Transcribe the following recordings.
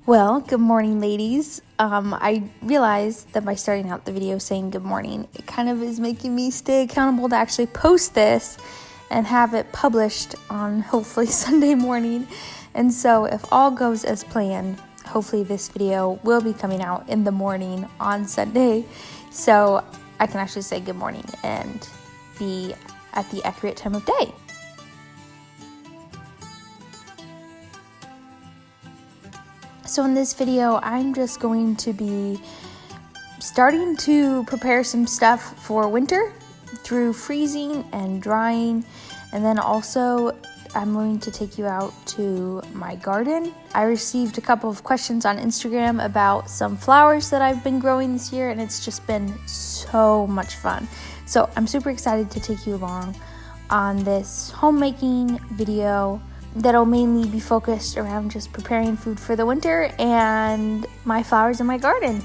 Well, good morning, ladies. I realized that by starting out the video saying good morning, it kind of is making me stay accountable to actually post this and have it published on hopefully Sunday morning. And so if all goes as planned, hopefully this video will be coming out in the morning on Sunday. So I can actually say good morning and be at the accurate time of day. So in this video, I'm just going to be starting to prepare some stuff for winter through freezing and drying. And then also I'm going to take you out to my garden. I received a couple of questions on Instagram about some flowers that I've been growing this year, and it's just been so much fun. So I'm super excited to take you along on this homemaking video that'll mainly be focused around just preparing food for the winter and my flowers in my garden.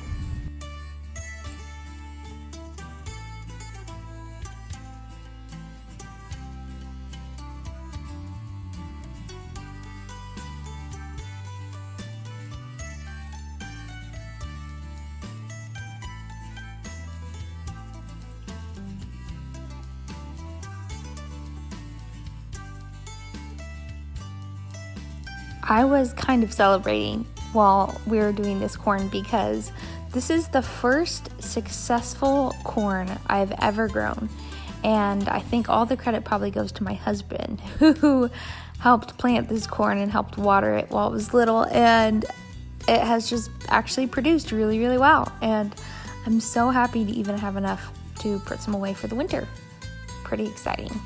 I was kind of celebrating while we were doing this corn because this is the first successful corn I've ever grown. And I think all the credit probably goes to my husband who helped plant this corn and helped water it while it was little. And it has just actually produced really, really well. And I'm so happy to even have enough to put some away for the winter. Pretty exciting.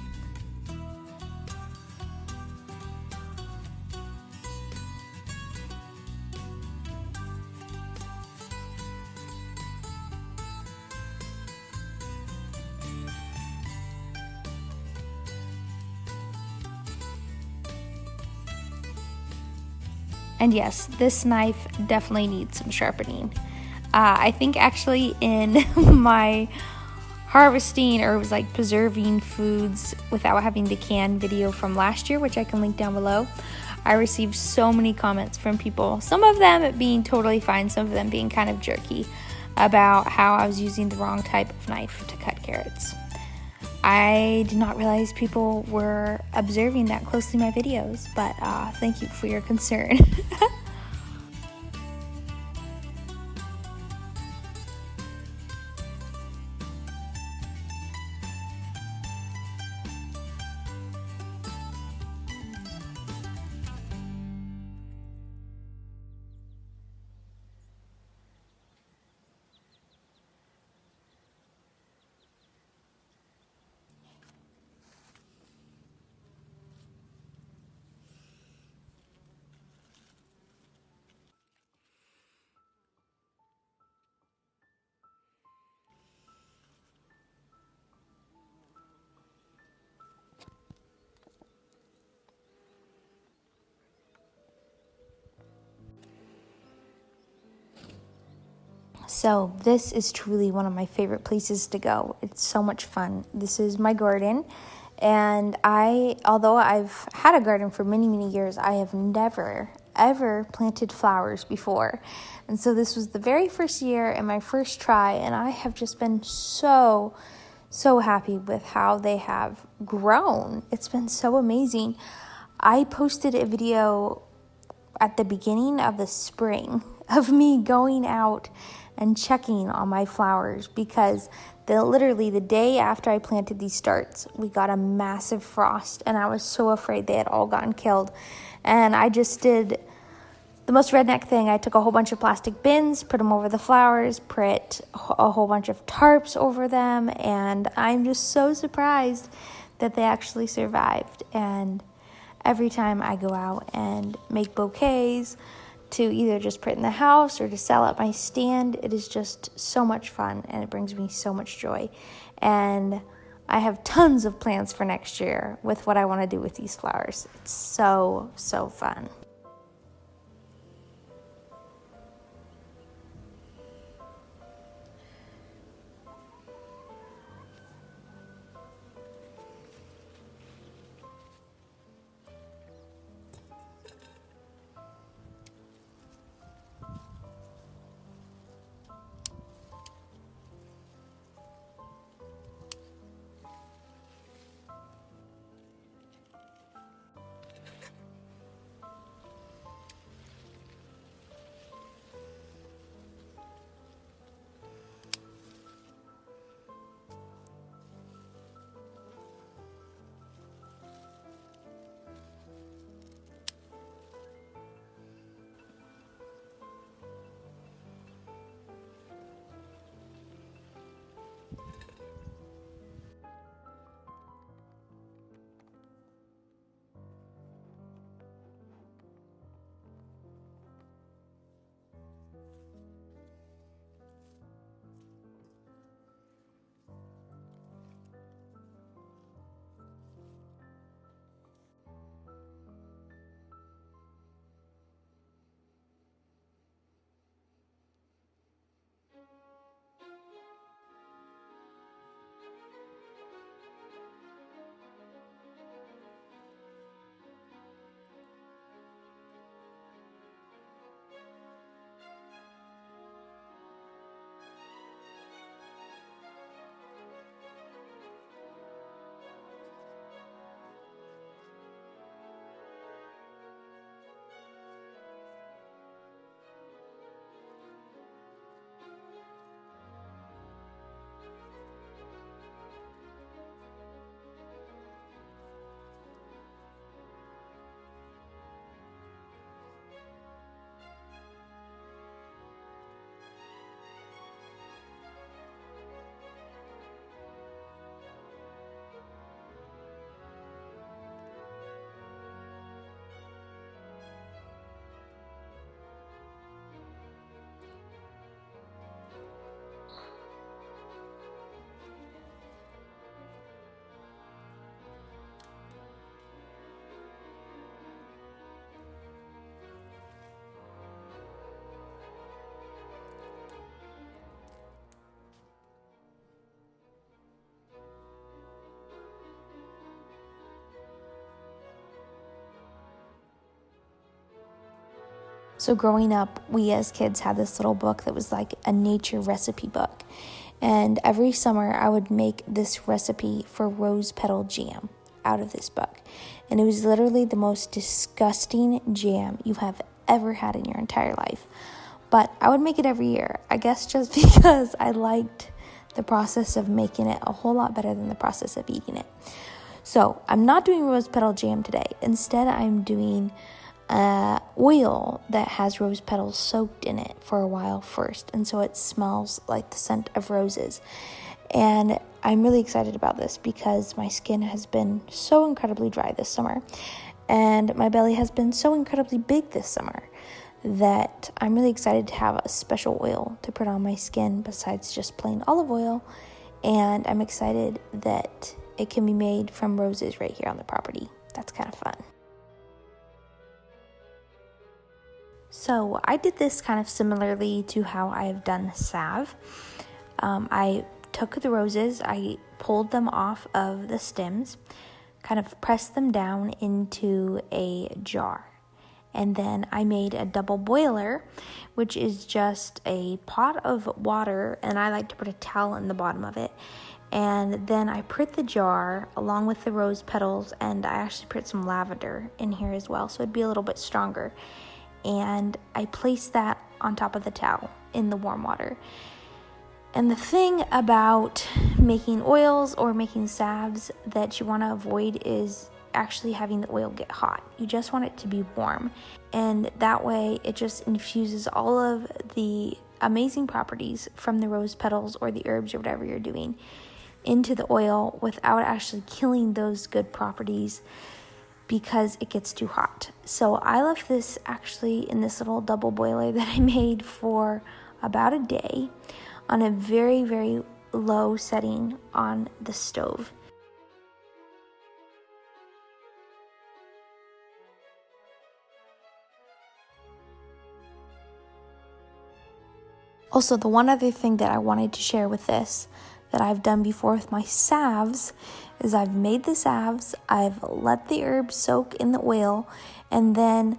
And yes, this knife definitely needs some sharpening. I think actually in my harvesting or it was like preserving foods without having the can video from last year, which I can link down below, I received so many comments from people, some of them being totally fine, some of them being kind of jerky, about how I was using the wrong type of knife to cut carrots. I did not realize people were observing that closely my videos, but thank you for your concern. So this is truly one of my favorite places to go. It's so much fun. This is my garden, and although I've had a garden for many, many years, I have never, ever planted flowers before. And so this was the very first year and my first try, and I have just been so happy with how they have grown. It's been so amazing. I posted a video at the beginning of the spring of me going out and checking on my flowers because literally the day after I planted these starts, we got a massive frost and I was so afraid they had all gotten killed. And I just did the most redneck thing. I took a whole bunch of plastic bins, put them over the flowers, put a whole bunch of tarps over them, and I'm just so surprised that they actually survived. And every time I go out and make bouquets to either just put in the house or to sell at my stand, it is just so much fun and it brings me so much joy. And I have tons of plans for next year with what I want to do with these flowers. It's so fun. So growing up, we as kids had this little book that was like a nature recipe book. And every summer I would make this recipe for rose petal jam out of this book. And it was literally the most disgusting jam you have ever had in your entire life. But I would make it every year, I guess just because I liked the process of making it a whole lot better than the process of eating it. So I'm not doing rose petal jam today. Instead, I'm doing oil that has rose petals soaked in it for a while first. And so it smells like the scent of roses. And I'm really excited about this because my skin has been so incredibly dry this summer. And my belly has been so incredibly big this summer that I'm really excited to have a special oil to put on my skin besides just plain olive oil. And I'm excited that it can be made from roses right here on the property. That's kind of fun. So I did this kind of similarly to how I have done salve. I took the roses, I pulled them off of the stems, kind of pressed them down into a jar. And then I made a double boiler, which is just a pot of water, and I like to put a towel in the bottom of it. And then I put the jar along with the rose petals, and I actually put some lavender in here as well, so it'd be a little bit stronger. And I placed that on top of the towel in the warm water. And the thing about making oils or making salves that you want to avoid is actually having the oil get hot. You just want it to be warm. And that way it just infuses all of the amazing properties from the rose petals or the herbs or whatever you're doing into the oil without actually killing those good properties because it gets too hot. So I left this actually in this little double boiler that I made for about a day on a very, very low setting on the stove. Also, the one other thing that I wanted to share with this that I've done before with my salves is I've made the salves, I've let the herbs soak in the oil, and then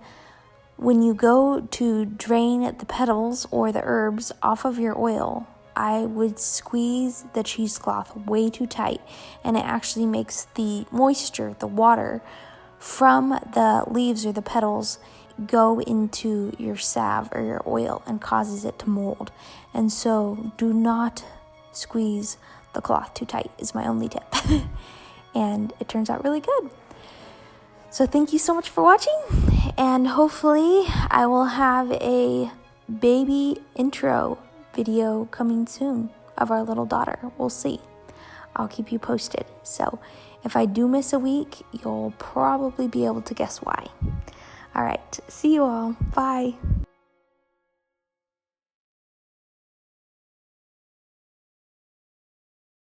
when you go to drain the petals or the herbs off of your oil, I would squeeze the cheesecloth way too tight, and it actually makes the moisture, the water from the leaves or the petals go into your salve or your oil and causes it to mold. And so do not squeeze the cloth too tight is my only tip. And it turns out really good. So thank you so much for watching, and hopefully I will have a baby intro video coming soon of our little daughter. We'll see. I'll keep you posted. So if I do miss a week, you'll probably be able to guess why. All right, see you all. Bye.